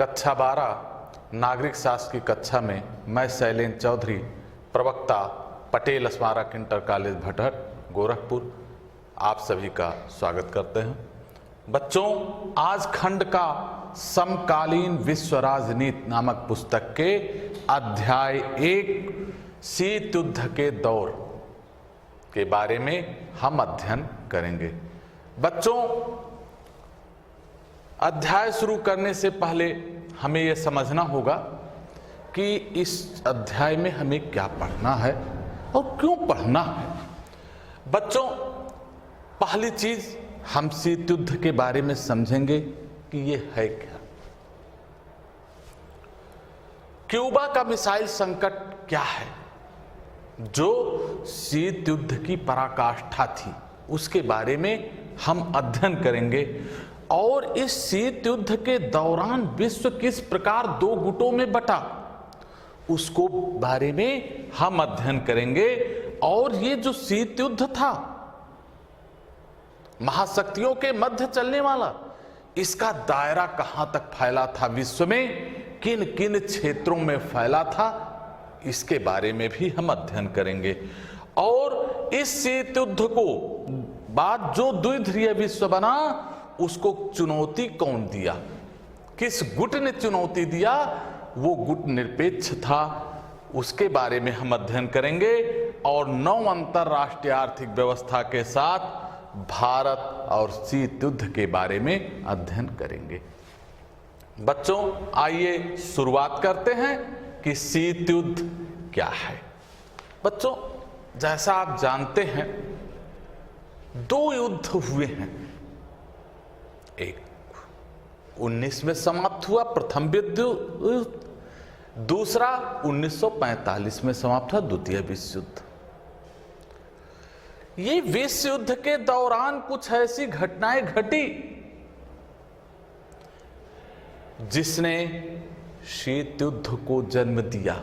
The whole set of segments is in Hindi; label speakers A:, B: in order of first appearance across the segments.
A: कक्षा 12 नागरिक शास्त्र की कक्षा में मैं शैलेंद्र चौधरी, प्रवक्ता, पटेल स्मारक इंटर कॉलेज भटहट, गोरखपुर, आप सभी का स्वागत करते हैं। बच्चों, आज खंड का समकालीन विश्व राजनीति नामक पुस्तक के अध्याय 1 शीत युद्ध के दौर के बारे में हम अध्ययन करेंगे। बच्चों, अध्याय शुरू करने से पहले हमें यह समझना होगा कि इस अध्याय में हमें क्या पढ़ना है और क्यों पढ़ना है। बच्चों, पहली चीज हम शीत युद्ध के बारे में समझेंगे कि यह है क्या। क्यूबा का मिसाइल संकट क्या है, जो शीत युद्ध की पराकाष्ठा थी, उसके बारे में हम अध्ययन करेंगे। और इस शीत युद्ध के दौरान विश्व किस प्रकार दो गुटों में बटा, उसको बारे में हम अध्ययन करेंगे। और ये जो शीत युद्ध था, महाशक्तियों के मध्य चलने वाला, इसका दायरा कहां तक फैला था विश्व में, किन किन क्षेत्रों में फैला था, इसके बारे में भी हम अध्ययन करेंगे। और इस शीत युद्ध को बाद जो द्विध्रुवीय विश्व बना, उसको चुनौती कौन दिया, किस गुट ने चुनौती दिया, वो गुट निरपेक्ष था, उसके बारे में हम अध्ययन करेंगे। और 9 अंतरराष्ट्रीय आर्थिक व्यवस्था के साथ भारत और शीत युद्ध के बारे में अध्ययन करेंगे। बच्चों, आइए शुरुआत करते हैं कि शीत युद्ध क्या है। बच्चों, जैसा आप जानते हैं, 2 युद्ध हुए हैं। एक 19 में समाप्त हुआ प्रथम विश्व युद्ध, दूसरा 1945 में समाप्त हुआ द्वितीय विश्व युद्ध। ये विश्व युद्ध के दौरान कुछ ऐसी घटनाएं घटी जिसने शीत युद्ध को जन्म दिया।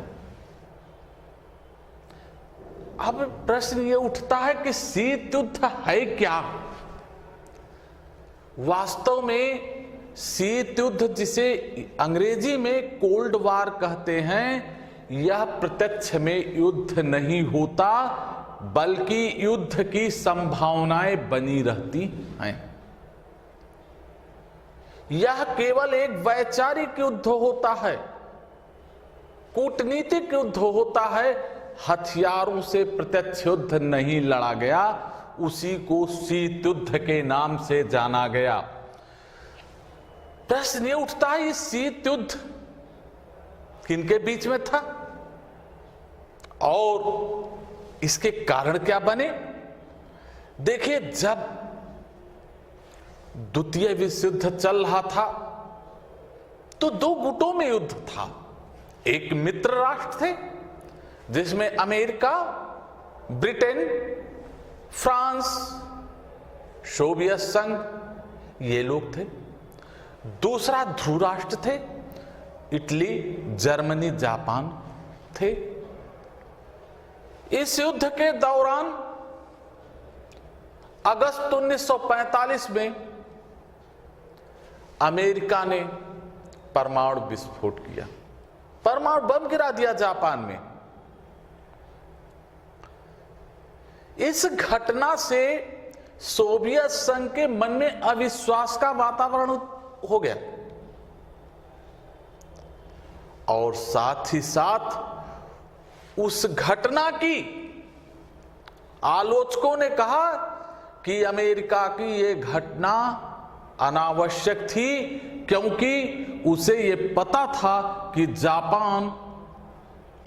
A: अब प्रश्न ये उठता है कि शीत युद्ध है क्या। वास्तव में शीत युद्ध, जिसे अंग्रेजी में कोल्ड वार कहते हैं, यह प्रत्यक्ष में युद्ध नहीं होता, बल्कि युद्ध की संभावनाएं बनी रहती हैं। यह केवल एक वैचारिक युद्ध होता है, कूटनीतिक युद्ध होता है। हथियारों से प्रत्यक्ष युद्ध नहीं लड़ा गया, उसी को शीत युद्ध के नाम से जाना गया। प्रश्न ये उठता है, ये शीत युद्ध किनके बीच में था और इसके कारण क्या बने। देखिए, जब द्वितीय विश्व युद्ध चल रहा था तो 2 गुटों में युद्ध था। एक मित्र राष्ट्र थे जिसमें अमेरिका, ब्रिटेन, फ्रांस, सोवियत संघ, ये लोग थे। दूसरा ध्रुव राष्ट्र थे, इटली, जर्मनी, जापान थे। इस युद्ध के दौरान अगस्त 1945 में अमेरिका ने परमाणु विस्फोट किया, परमाणु बम गिरा दिया जापान में। इस घटना से सोवियत संघ के मन में अविश्वास का वातावरण हो गया और साथ ही साथ उस घटना की आलोचकों ने कहा कि अमेरिका की यह घटना अनावश्यक थी, क्योंकि उसे यह पता था कि जापान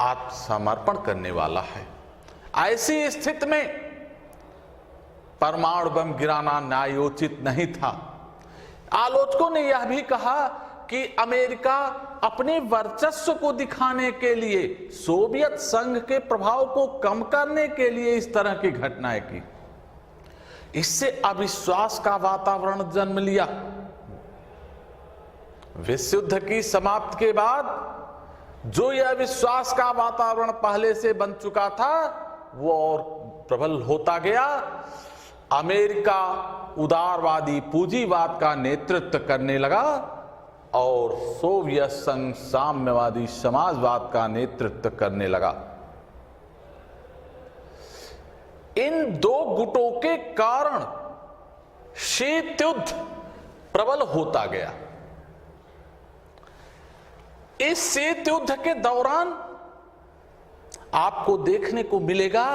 A: आत्मसमर्पण करने वाला है। ऐसी स्थिति में परमाणु बम गिराना न्यायोचित नहीं था। आलोचकों ने यह भी कहा कि अमेरिका अपने वर्चस्व को दिखाने के लिए, सोवियत संघ के प्रभाव को कम करने के लिए इस तरह की घटनाएं की। इससे अविश्वास का वातावरण जन्म लिया। विश्व युद्ध की समाप्ति के बाद जो यह अविश्वास का वातावरण पहले से बन चुका था, वो और प्रबल होता गया। अमेरिका उदारवादी पूंजीवाद का नेतृत्व करने लगा और सोवियत संघ साम्यवादी समाजवाद का नेतृत्व करने लगा। इन दो गुटों के कारण शीत युद्ध प्रबल होता गया। इस शीत युद्ध के दौरान आपको देखने को मिलेगा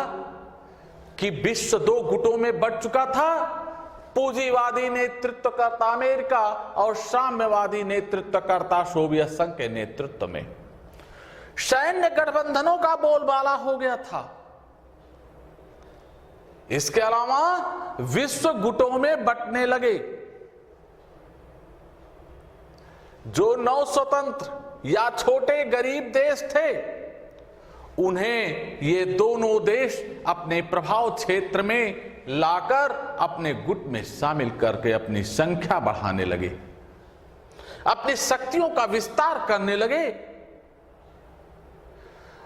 A: कि विश्व दो गुटों में बढ़ चुका था, पूंजीवादी नेतृत्वकर्ता अमेरिका और साम्यवादी नेतृत्वकर्ता सोवियत संघ के नेतृत्व में। सैन्य गठबंधनों का बोलबाला हो गया था। इसके अलावा विश्व गुटों में बंटने लगे। जो नव स्वतंत्र या छोटे गरीब देश थे, उन्हें ये दोनों देश अपने प्रभाव क्षेत्र में लाकर अपने गुट में शामिल करके अपनी संख्या बढ़ाने लगे, अपनी शक्तियों का विस्तार करने लगे।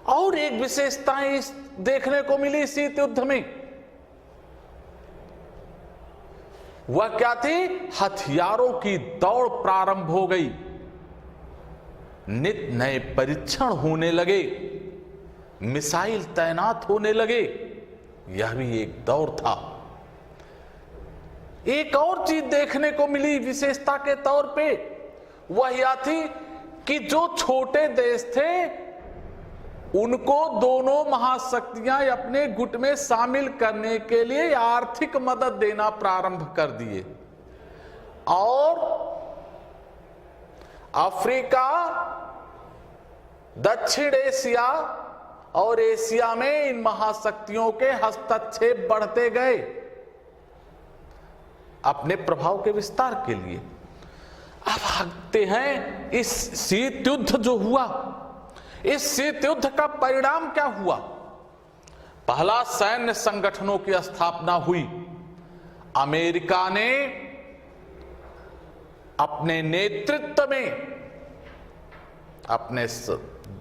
A: और एक विशेषता इस देखने को मिली शीत युद्ध में, वह क्या थी? हथियारों की दौड़ प्रारंभ हो गई। नित नए परीक्षण होने लगे, मिसाइल तैनात होने लगे। यह भी एक दौर था। एक और चीज देखने को मिली विशेषता के तौर पे, वह यह थी कि जो छोटे देश थे, उनको दोनों महाशक्तियां अपने गुट में शामिल करने के लिए आर्थिक मदद देना प्रारंभ कर दिए। और अफ्रीका, दक्षिण एशिया और एशिया में इन महाशक्तियों के हस्तक्षेप बढ़ते गए अपने प्रभाव के विस्तार के लिए। अब आते हैं इस शीत युद्ध जो हुआ, इस शीत युद्ध का परिणाम क्या हुआ? पहला, सैन्य संगठनों की स्थापना हुई। अमेरिका ने अपने नेतृत्व में अपने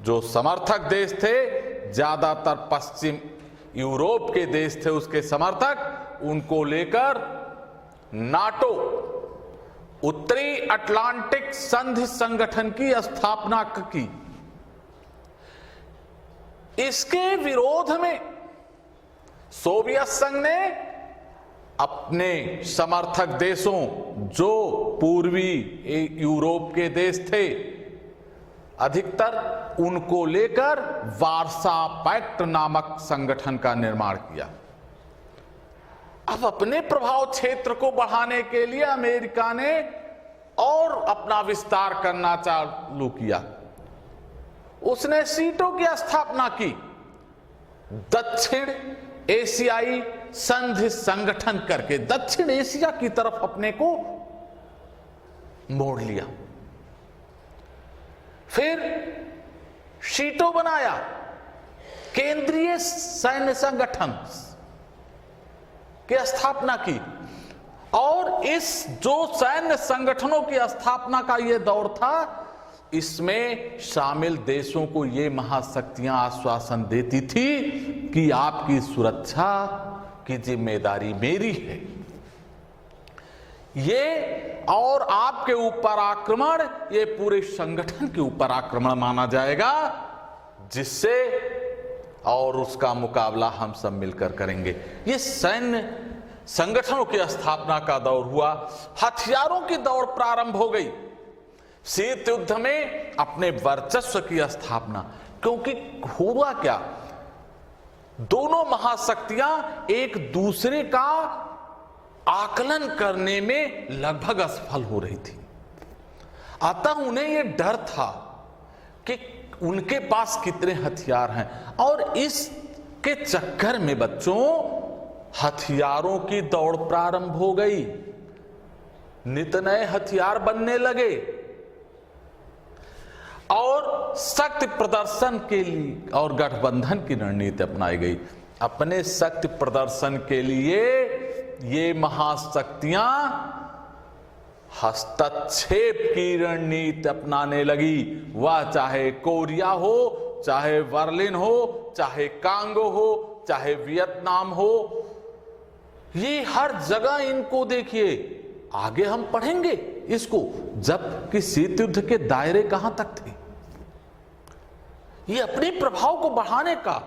A: जो समर्थक देश थे, ज्यादातर पश्चिम यूरोप के देश थे उसके समर्थक, उनको लेकर नाटो, उत्तरी अटलांटिक संधि संगठन की स्थापना की। इसके विरोध में सोवियत संघ ने अपने समर्थक देशों, जो पूर्वी यूरोप के देश थे अधिकतर, उनको लेकर वार्सा पैक्ट नामक संगठन का निर्माण किया। अब अपने प्रभाव क्षेत्र को बढ़ाने के लिए अमेरिका ने और अपना विस्तार करना चालू किया। उसने सीटों की स्थापना की, दक्षिण एशियाई संधि संगठन करके दक्षिण एशिया की तरफ अपने को मोड़ लिया। फिर सीटों बनाया, केंद्रीय सैन्य संगठन की स्थापना की। और इस जो सैन्य संगठनों की स्थापना का यह दौर था, इसमें शामिल देशों को ये महाशक्तियां आश्वासन देती थी कि आपकी सुरक्षा की जिम्मेदारी मेरी है, ये और आपके ऊपर आक्रमण ये पूरे संगठन के ऊपर आक्रमण माना जाएगा, जिससे और उसका मुकाबला हम सब मिलकर करेंगे। ये सैन्य संगठनों की स्थापना का दौर हुआ। हथियारों की दौड़ प्रारंभ हो गई। शीत युद्ध में अपने वर्चस्व की स्थापना, क्योंकि हुआ क्या, दोनों महाशक्तियां एक दूसरे का आकलन करने में लगभग असफल हो रही थी। अतः उन्हें यह डर था कि उनके पास कितने हथियार हैं, और इसके चक्कर में बच्चों हथियारों की दौड़ प्रारंभ हो गई। नित नए हथियार बनने लगे और शक्ति प्रदर्शन के लिए और गठबंधन की रणनीति अपनाई गई। अपने शक्ति प्रदर्शन के लिए ये महाशक्तियां हस्तक्षेप की रणनीति अपनाने लगी। वह चाहे कोरिया हो, चाहे बर्लिन हो, चाहे कांगो हो, चाहे वियतनाम हो, ये हर जगह इनको देखिए, आगे हम पढ़ेंगे इसको, जबकि शीत युद्ध के दायरे कहां तक थे। ये अपने प्रभाव को बढ़ाने का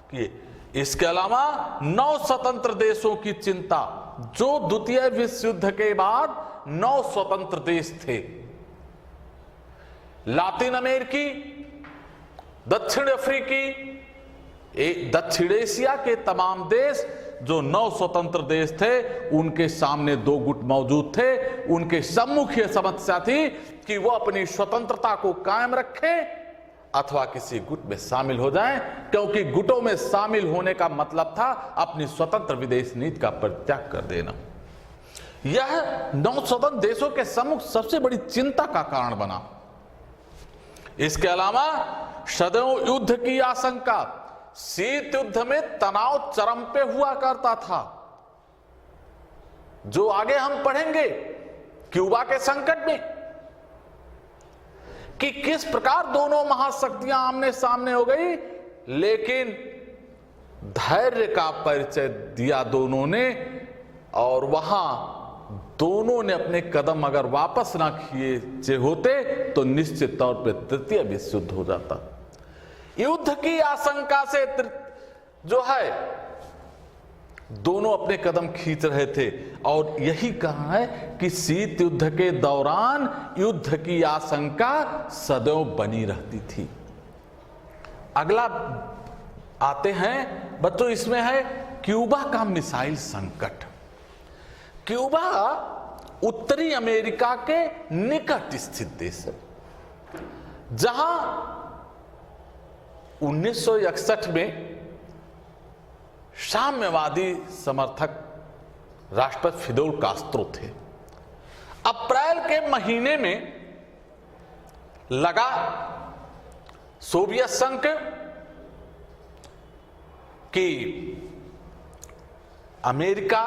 A: कि इसके अलावा 9 स्वतंत्र देशों की चिंता, जो द्वितीय विश्व युद्ध के बाद 9 स्वतंत्र देश थे, लातिन अमेरिकी, दक्षिण अफ्रीकी, दक्षिण एशिया के तमाम देश, जो 9 स्वतंत्र देश थे, उनके सामने 2 गुट मौजूद थे। उनके सम्मुख यह समस्या थी कि वो अपनी स्वतंत्रता को कायम रखें अथवा किसी गुट में शामिल हो जाएं, क्योंकि गुटों में शामिल होने का मतलब था अपनी स्वतंत्र विदेश नीति का परित्याग कर देना। यह 9 स्वतंत्र देशों के सम्मुख सबसे बड़ी चिंता का कारण बना। इसके अलावा सदैव युद्ध की आशंका, शीत युद्ध में तनाव चरम पे हुआ करता था, जो आगे हम पढ़ेंगे क्यूबा के संकट में, कि किस प्रकार दोनों महाशक्तियां आमने सामने हो गई, लेकिन धैर्य का परिचय दिया दोनों ने, और वहां दोनों ने अपने कदम अगर वापस ना किए होते तो निश्चित तौर पर तृतीय विश्व युद्ध हो जाता। युद्ध की आशंका से जो है दोनों अपने कदम खींच रहे थे, और यही कहा है कि शीत युद्ध के दौरान युद्ध की आशंका सदैव बनी रहती थी। अगला आते हैं बच्चों, इसमें है क्यूबा का मिसाइल संकट। क्यूबा उत्तरी अमेरिका के निकट स्थित देश है, जहां 1961 में साम्यवादी समर्थक राष्ट्रपति फिदेल कास्त्रो थे। अप्रैल के महीने में लगा सोवियत संघ की अमेरिका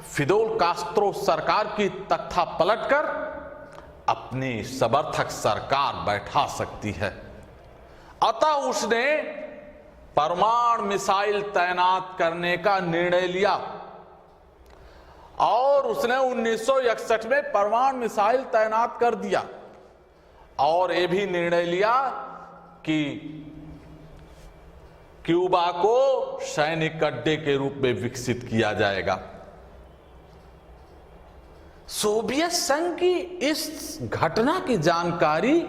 A: फिदेल कास्त्रो सरकार की तख्ता पलटकर अपनी समर्थक सरकार बैठा सकती है। अतः उसने परमाणु मिसाइल तैनात करने का निर्णय लिया, और उसने 1961 में परमाणु मिसाइल तैनात कर दिया, और यह भी निर्णय लिया कि क्यूबा को सैनिक अड्डे के रूप में विकसित किया जाएगा। सोवियत संघ की इस घटना की जानकारी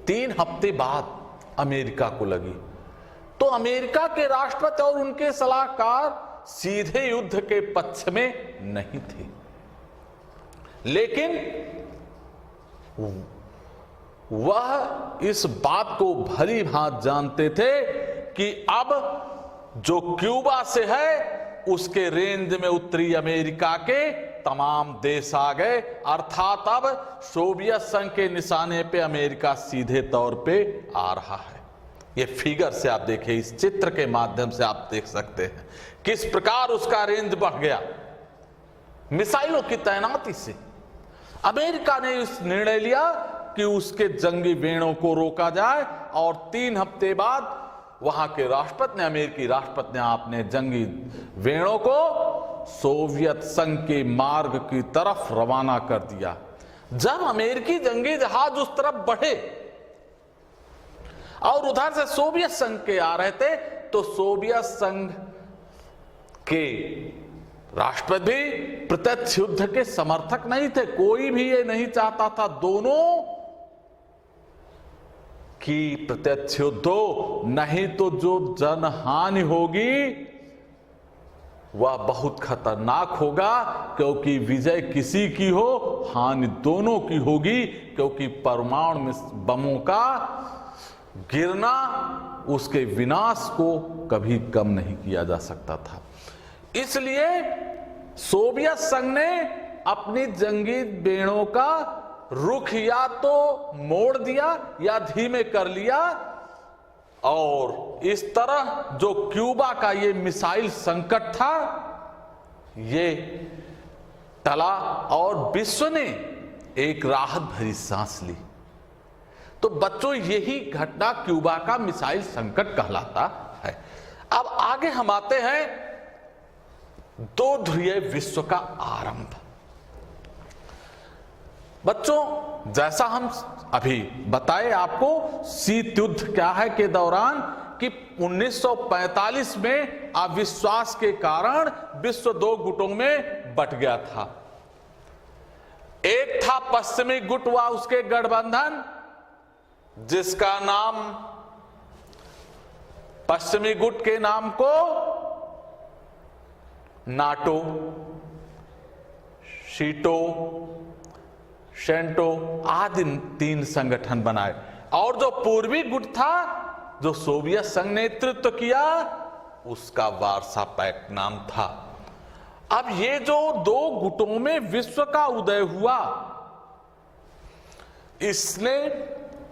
A: 3 हफ्ते बाद अमेरिका को लगी, तो अमेरिका के राष्ट्रपति और उनके सलाहकार सीधे युद्ध के पक्ष में नहीं थे, लेकिन वह इस बात को भली भांति जानते थे कि अब जो क्यूबा से है उसके रेंज में उत्तरी अमेरिका के तमाम देश आ गए, अर्थात अब सोवियत संघ के निशाने पे अमेरिका सीधे तौर पे आ रहा है। ये फिगर से आप देखिए, इस चित्र के माध्यम से आप देख सकते हैं किस प्रकार उसका रेंज बढ़ गया मिसाइलों की तैनाती से। अमेरिका ने इस निर्णय लिया कि उसके जंगी बेड़ों को रोका जाए, और 3 हफ्ते बाद वहां के राष्ट्रपति ने, अमेरिकी राष्ट्रपति ने अपने जंगी बेड़ों को सोवियत संघ के मार्ग की तरफ रवाना कर दिया। जब अमेरिकी जंगी जहाज उस तरफ बढ़े और उधर से सोवियत संघ के आ रहे थे, तो सोवियत संघ के राष्ट्रपति भी प्रत्यक्ष युद्ध के समर्थक नहीं थे। कोई भी ये नहीं चाहता था दोनों की प्रत्यक्ष युद्ध हो, नहीं तो जो जनहानि होगी वह बहुत खतरनाक होगा, क्योंकि विजय किसी की हो हानि दोनों की होगी, क्योंकि परमाणु बमों का गिरना उसके विनाश को कभी कम नहीं किया जा सकता था। इसलिए सोवियत संघ ने अपनी जंगी बेड़ों का रुख या तो मोड़ दिया या धीमे कर लिया, और इस तरह जो क्यूबा का ये मिसाइल संकट था ये टला, और विश्व ने एक राहत भरी सांस ली। तो बच्चों, यही घटना क्यूबा का मिसाइल संकट कहलाता है। अब आगे हम आते हैं 2 ध्रुवीय विश्व का आरंभ। बच्चों, जैसा हम अभी बताए आपको शीत युद्ध क्या है के दौरान कि 1945 में अविश्वास के कारण विश्व दो गुटों में बंट गया था। एक था पश्चिमी गुट व उसके गठबंधन, जिसका नाम पश्चिमी गुट के नाम को नाटो, शीटो, शेंटो आदि 3 संगठन बनाए। और जो पूर्वी गुट था, जो सोवियत संघ ने नेतृत्व किया, उसका वार्सा पैक्ट नाम था। अब ये जो 2 गुटों में विश्व का उदय हुआ, इसने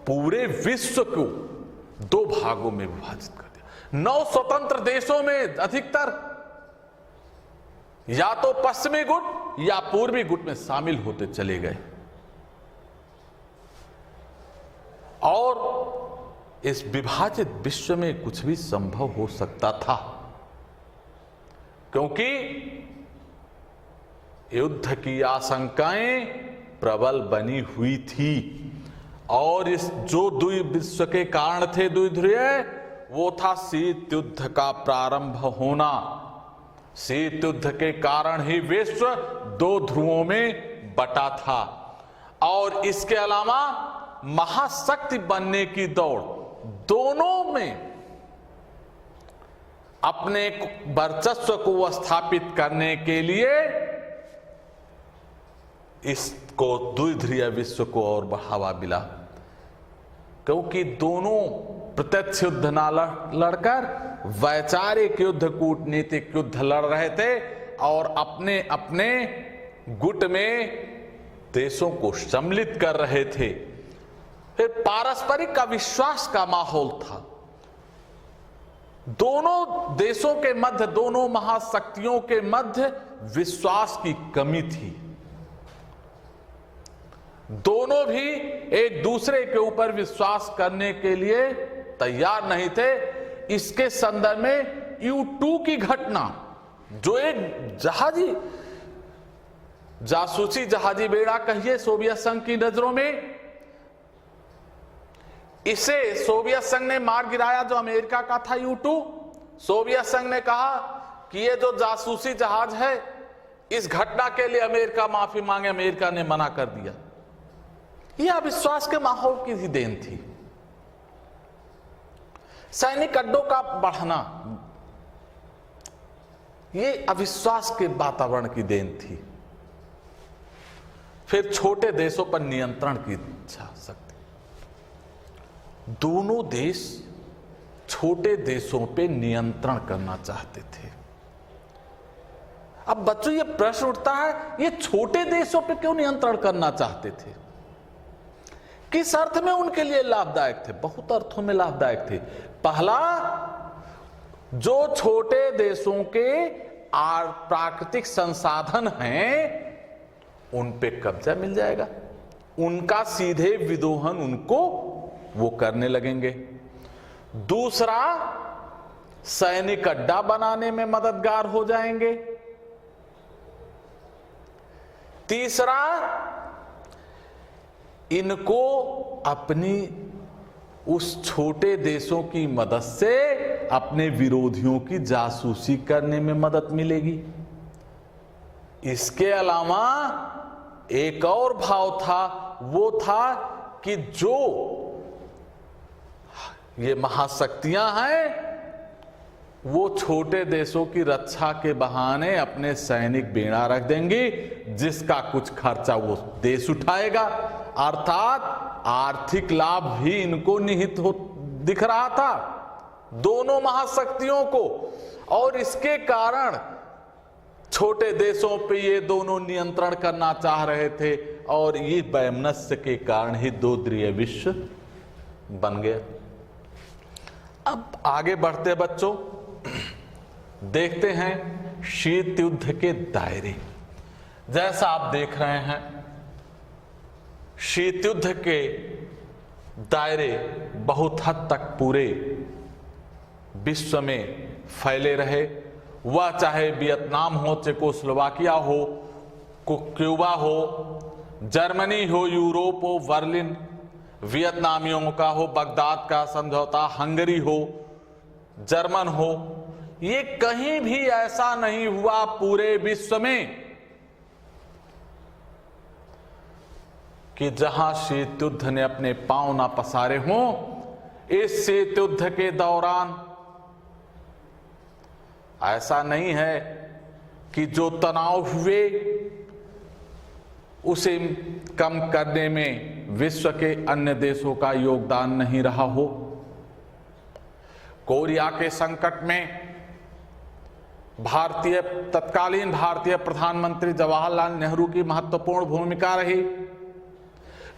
A: पूरे विश्व को 2 भागों में विभाजित कर दिया। 9 स्वतंत्र देशों में अधिकतर या तो पश्चिमी गुट या पूर्वी गुट में शामिल होते चले गए। और इस विभाजित विश्व में कुछ भी संभव हो सकता था, क्योंकि युद्ध की आशंकाएं प्रबल बनी हुई थी। और इस जो विश्व के कारण थे द्विध्रुवीय, वो था शीत युद्ध का प्रारंभ होना। शीत युद्ध के कारण ही विश्व 2 ध्रुवों में बटा था। और इसके अलावा महाशक्ति बनने की दौड़, दोनों में अपने वर्चस्व को स्थापित करने के लिए इसको द्विध्रुवीय विश्व को और बढ़ावा मिला। क्योंकि दोनों प्रत्यक्ष युद्ध ना लड़कर वैचारिक युद्ध, कूटनीतिक युद्ध लड़ रहे थे और अपने अपने गुट में देशों को सम्मिलित कर रहे थे। फिर पारस्परिक अविश्वास का माहौल था। दोनों देशों के मध्य, दोनों महाशक्तियों के मध्य विश्वास की कमी थी। दोनों भी एक दूसरे के ऊपर विश्वास करने के लिए तैयार नहीं थे। इसके संदर्भ में U2 की घटना, जो एक जासूसी जहाजी बेड़ा कहिए सोवियत संघ की नजरों में, इसे सोवियत संघ ने मार गिराया जो अमेरिका का था U2। सोवियत संघ ने कहा कि ये जो जासूसी जहाज है, इस घटना के लिए अमेरिका माफी मांगे। अमेरिका ने मना कर दिया। यह अविश्वास के माहौल की ही देन थी। सैनिक अड्डों का बढ़ना, यह अविश्वास के वातावरण की देन थी। फिर छोटे देशों पर नियंत्रण की इच्छा शक्ति। दोनों देश छोटे देशों पे नियंत्रण करना चाहते थे। अब बच्चों ये प्रश्न उठता है, ये छोटे देशों पे क्यों नियंत्रण करना चाहते थे? किस अर्थ में उनके लिए लाभदायक थे? बहुत अर्थों में लाभदायक थे। पहला, जो छोटे देशों के प्राकृतिक संसाधन हैं, उन पे कब्जा मिल जाएगा। उनका सीधे विदोहन उनको वो करने लगेंगे। दूसरा, सैनिक अड्डा बनाने में मददगार हो जाएंगे। तीसरा, इनको अपनी उस छोटे देशों की मदद से अपने विरोधियों की जासूसी करने में मदद मिलेगी। इसके अलावा एक और भाव था, वो था कि जो ये महाशक्तियां हैं, वो छोटे देशों की रक्षा के बहाने अपने सैनिक बेड़ा रख देंगी, जिसका कुछ खर्चा वो देश उठाएगा। अर्थात आर्थिक लाभ भी इनको निहित हो दिख रहा था, दोनों महाशक्तियों को। और इसके कारण छोटे देशों पे ये दोनों नियंत्रण करना चाह रहे थे। और ये वैमनस्य के कारण ही 2 ध्रुवीय विश्व बन गया। अब आगे बढ़ते बच्चों, देखते हैं शीत युद्ध के दायरे। जैसा आप देख रहे हैं, शीत युद्ध के दायरे बहुत हद तक पूरे विश्व में फैले रहे। वह चाहे वियतनाम हो, चेकोस्लोवाकिया हो, क्यूबा हो, जर्मनी हो, यूरोप हो, बर्लिन, वियतनामियों का हो, बगदाद का समझौता, हंगरी हो, जर्मन हो, ये कहीं भी ऐसा नहीं हुआ पूरे विश्व में कि जहां शीत युद्ध ने अपने पांव ना पसारे हों। इस शीत युद्ध के दौरान ऐसा नहीं है कि जो तनाव हुए उसे कम करने में विश्व के अन्य देशों का योगदान नहीं रहा हो। कोरिया के संकट में तत्कालीन भारतीय प्रधानमंत्री जवाहरलाल नेहरू की महत्वपूर्ण भूमिका रही।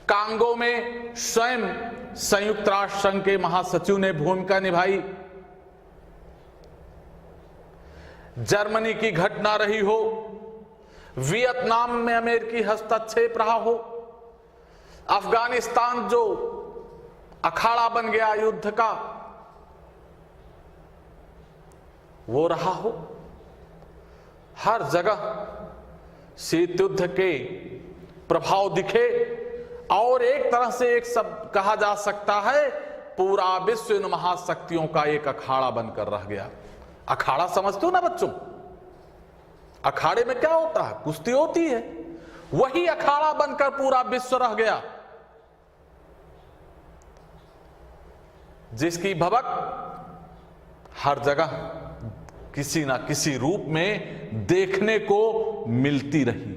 A: कांगो में स्वयं संयुक्त राष्ट्र संघ के महासचिव ने भूमिका निभाई। जर्मनी की घटना रही हो, वियतनाम में अमेरिकी हस्तक्षेप रहा हो, अफगानिस्तान जो अखाड़ा बन गया युद्ध का वो रहा हो, हर जगह शीत युद्ध के प्रभाव दिखे। और एक तरह से एक शब्द कहा जा सकता है, पूरा विश्व इन महाशक्तियों का एक अखाड़ा बनकर रह गया। अखाड़ा समझते हो ना बच्चों? अखाड़े में क्या होता है? कुश्ती होती है। वही अखाड़ा बनकर पूरा विश्व रह गया, जिसकी भभक हर जगह किसी ना किसी रूप में देखने को मिलती रही।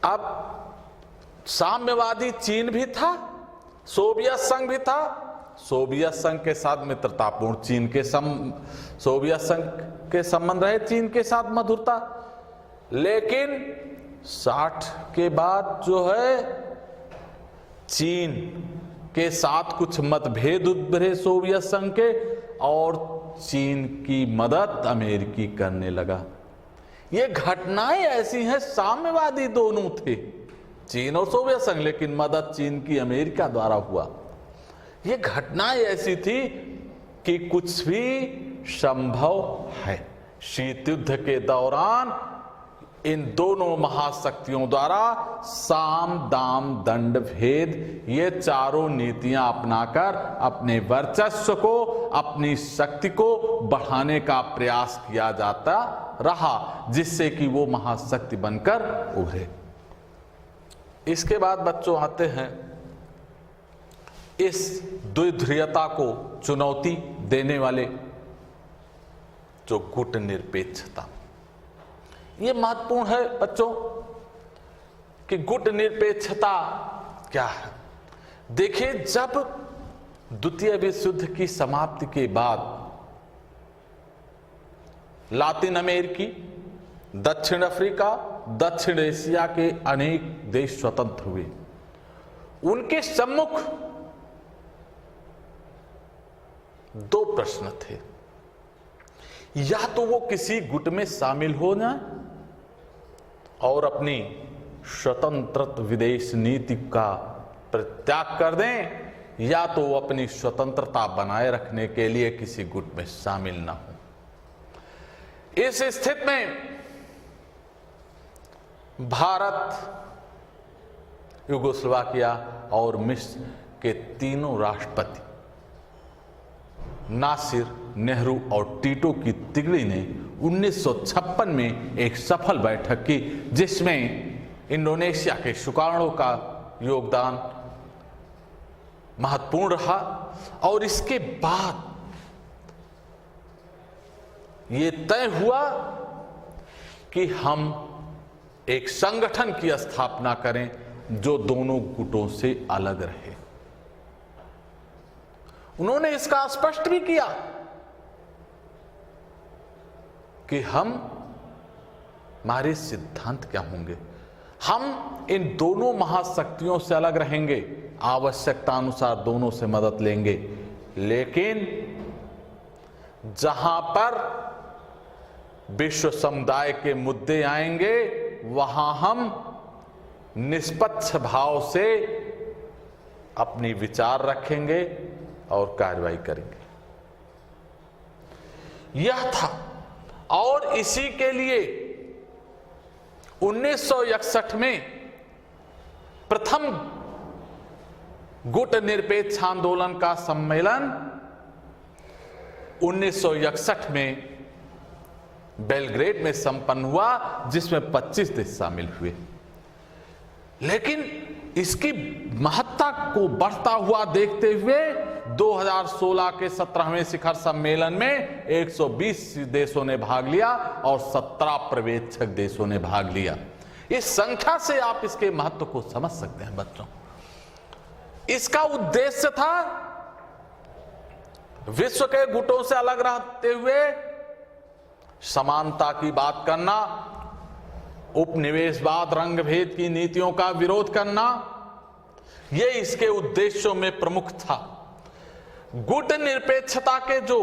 A: अब साम्यवादी चीन भी था, सोवियत संघ भी था। सोवियत संघ के साथ मित्रतापूर्ण सोवियत संघ के संबंध रहे, चीन के साथ मधुरता। लेकिन 60 के बाद जो है चीन के साथ कुछ मतभेद उभरे सोवियत संघ के, और चीन की मदद अमेरिकी करने लगा। ये घटनाएं ऐसी हैं, साम्यवादी दोनों थे, चीन और सोवियत संघ, लेकिन मदद चीन की अमेरिका द्वारा हुआ। ये घटनाएं ऐसी थी कि कुछ भी संभव है। शीत युद्ध के दौरान इन दोनों महाशक्तियों द्वारा साम दाम दंड भेद ये चारों नीतियां अपनाकर अपने वर्चस्व को, अपनी शक्ति को बढ़ाने का प्रयास किया जाता रहा, जिससे कि वो महाशक्ति बनकर उभरे। इसके बाद बच्चों आते हैं इस द्विध्रुवता को चुनौती देने वाले जो गुटनिरपेक्षता। ये महत्वपूर्ण है बच्चों कि गुटनिरपेक्षता क्या है। देखिए, जब द्वितीय विश्व युद्ध की समाप्ति के बाद लातिन अमेरिकी, दक्षिण अफ्रीका, दक्षिण एशिया के अनेक देश स्वतंत्र हुए। उनके सम्मुख दो प्रश्न थे, या तो वो किसी गुट में शामिल हो जाए और अपनी स्वतंत्र विदेश नीति का परित्याग कर दें, या तो वो अपनी स्वतंत्रता बनाए रखने के लिए किसी गुट में शामिल ना हो। इस स्थिति में भारत, यूगोस्लाविया और मिस्र के तीनों राष्ट्रपति नासिर, नेहरू और टीटो की तिगड़ी ने 1956 में एक सफल बैठक की, जिसमें इंडोनेशिया के सुकार्णो का योगदान महत्वपूर्ण रहा। और इसके बाद ये तय हुआ कि हम एक संगठन की स्थापना करें जो दोनों गुटों से अलग रहे। उन्होंने इसका स्पष्ट भी किया कि हमारे सिद्धांत क्या होंगे। हम इन दोनों महाशक्तियों से अलग रहेंगे, आवश्यकता अनुसार दोनों से मदद लेंगे, लेकिन जहां पर विश्व समुदाय के मुद्दे आएंगे वहां हम निष्पक्ष भाव से अपनी विचार रखेंगे और कार्रवाई करेंगे। यह था, और इसी के लिए 1961 में प्रथम गुट निरपेक्ष आंदोलन का सम्मेलन 1961 में बेलग्रेड में संपन्न हुआ, जिसमें 25 देश शामिल हुए। लेकिन इसकी महत्ता को बढ़ता हुआ देखते हुए 2016 के 17वें शिखर सम्मेलन में 120 देशों ने भाग लिया और 17 पर्यवेक्षक देशों ने भाग लिया। इस संख्या से आप इसके महत्व को समझ सकते हैं बच्चों। इसका उद्देश्य था विश्व के गुटों से अलग रहते हुए समानता की बात करना, उपनिवेशवाद, रंगभेद की नीतियों का विरोध करना, यह इसके उद्देश्यों में प्रमुख था। गुट निरपेक्षता के जो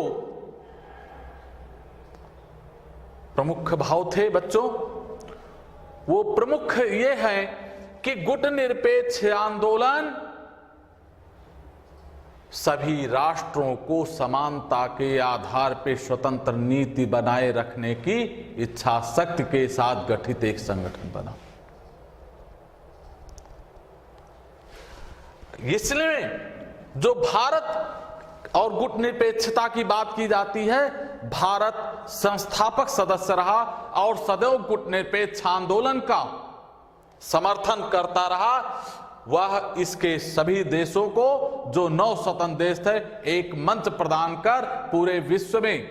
A: प्रमुख भाव थे बच्चों, वो प्रमुख ये है कि गुट निरपेक्ष आंदोलन सभी राष्ट्रों को समानता के आधार पर स्वतंत्र नीति बनाए रखने की इच्छा शक्ति के साथ गठित एक संगठन बना। इसलिए जो भारत और गुट निरपेक्षता की बात की जाती है, भारत संस्थापक सदस्य रहा और सदैव गुट निरपेक्ष आंदोलन का समर्थन करता रहा। वह इसके सभी देशों को, जो 9 स्वतंत्र देश थे, एक मंच प्रदान कर पूरे विश्व में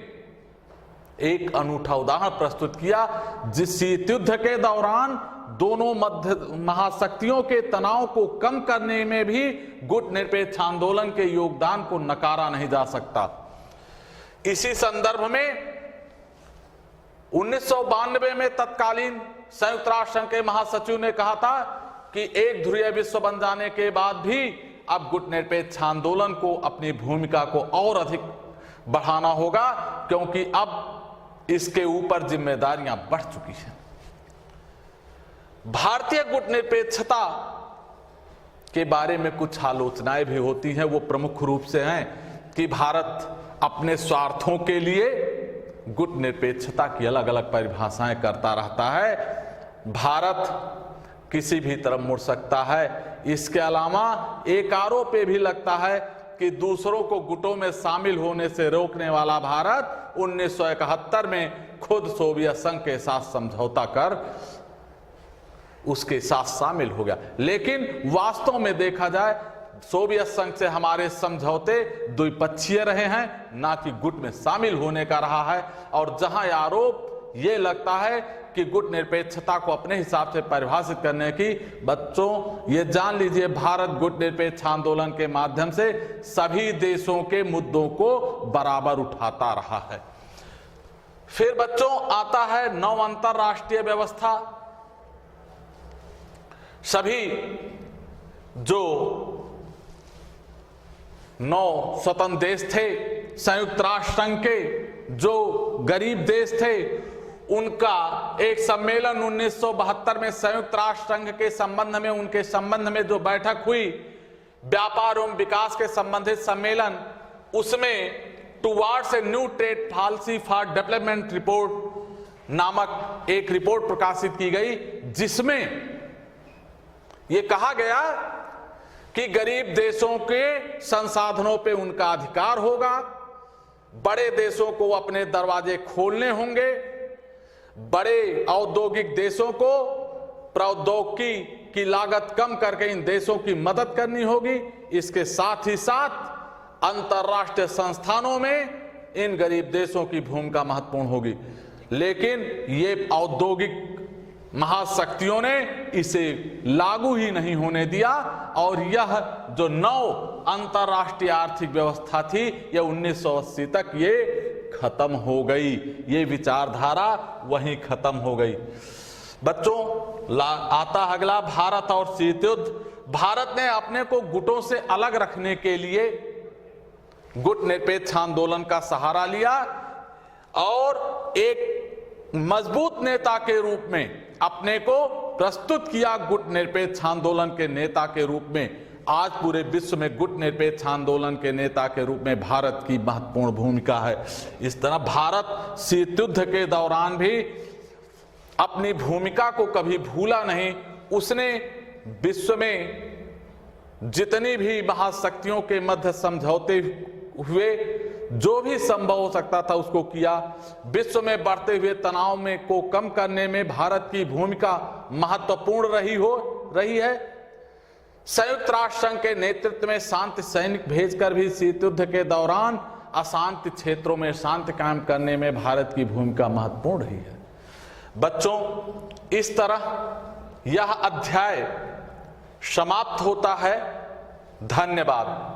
A: एक अनूठा उदाहरण प्रस्तुत किया, जिस शीत युद्ध के दौरान दोनों मध्य महाशक्तियों के तनाव को कम करने में भी गुट निरपेक्ष आंदोलन के योगदान को नकारा नहीं जा सकता। इसी संदर्भ में 1992 में तत्कालीन संयुक्त राष्ट्र संघ के महासचिव ने कहा था कि एक ध्रुवीय विश्व बन जाने के बाद भी अब गुट निरपेक्ष आंदोलन को अपनी भूमिका को और अधिक बढ़ाना होगा, क्योंकि अब इसके ऊपर जिम्मेदारियां बढ़ चुकी हैं। भारतीय गुट निरपेक्षता के बारे में कुछ आलोचनाएं भी होती हैं। वो प्रमुख रूप से हैं कि भारत अपने स्वार्थों के लिए गुट निरपेक्षता की अलग अलग परिभाषाएं करता रहता है। भारत किसी भी तरफ मुड़ सकता है। इसके अलावा एक आरोप ये भी लगता है कि दूसरों को गुटों में शामिल होने से रोकने वाला भारत 1971 में खुद सोवियत संघ के साथ समझौता कर उसके साथ शामिल हो गया। लेकिन वास्तव में देखा जाए, सोवियत संघ से हमारे समझौते द्विपक्षीय रहे हैं, ना कि गुट में शामिल होने का रहा है। और जहां आरोप ये लगता है कि गुट निरपेक्षता को अपने हिसाब से परिभाषित करने की, बच्चों ये जान लीजिए, भारत गुट निरपेक्ष आंदोलन के माध्यम से सभी देशों के मुद्दों को बराबर उठाता रहा है। फिर बच्चों आता है नव अंतरराष्ट्रीय व्यवस्था। सभी जो 9 स्वतंत्र देश थे संयुक्त राष्ट्र संघ के, जो गरीब देश थे, उनका एक सम्मेलन 1972 में संयुक्त राष्ट्र संघ के संबंध में, उनके संबंध में जो बैठक हुई, व्यापार एवं विकास के संबंधित सम्मेलन, उसमें towards a new trade policy for development report नामक एक रिपोर्ट प्रकाशित की गई, जिसमें यह कहा गया कि गरीब देशों के संसाधनों पे उनका अधिकार होगा, बड़े देशों को अपने दरवाजे खोलने होंगे, बड़े औद्योगिक देशों को प्रौद्योगिकी की लागत कम करके इन देशों की मदद करनी होगी। इसके साथ ही साथ अंतरराष्ट्रीय संस्थानों में इन गरीब देशों की भूमिका महत्वपूर्ण होगी। लेकिन ये औद्योगिक महाशक्तियों ने इसे लागू ही नहीं होने दिया और यह जो 9 अंतरराष्ट्रीय आर्थिक व्यवस्था थी, यह 1980 तक ये खत्म हो गई। ये विचारधारा वहीं खत्म हो गई। बच्चों आता अगला भारत और शीत युद्ध। भारत ने अपने को गुटों से अलग रखने के लिए गुट निरपेक्ष आंदोलन का सहारा लिया और एक मजबूत नेता के रूप में अपने को प्रस्तुत किया। गुट निरपेक्ष आंदोलन के नेता के रूप में आज पूरे विश्व में गुट निरपेक्ष आंदोलन के नेता के रूप में भारत की महत्वपूर्ण भूमिका है। इस तरह भारत शीत युद्ध के दौरान भी अपनी भूमिका को कभी भूला नहीं। उसने विश्व में जितनी भी महाशक्तियों के मध्य समझौते हुए जो भी संभव हो सकता था उसको किया। विश्व में बढ़ते हुए तनाव में को कम करने में भारत की भूमिका महत्वपूर्ण रही है। संयुक्त राष्ट्र संघ के नेतृत्व में शांति सैनिक भेजकर भी शीत युद्ध के दौरान अशांत क्षेत्रों में शांति कायम करने में भारत की भूमिका महत्वपूर्ण रही है। बच्चों, इस तरह यह अध्याय समाप्त होता है। धन्यवाद।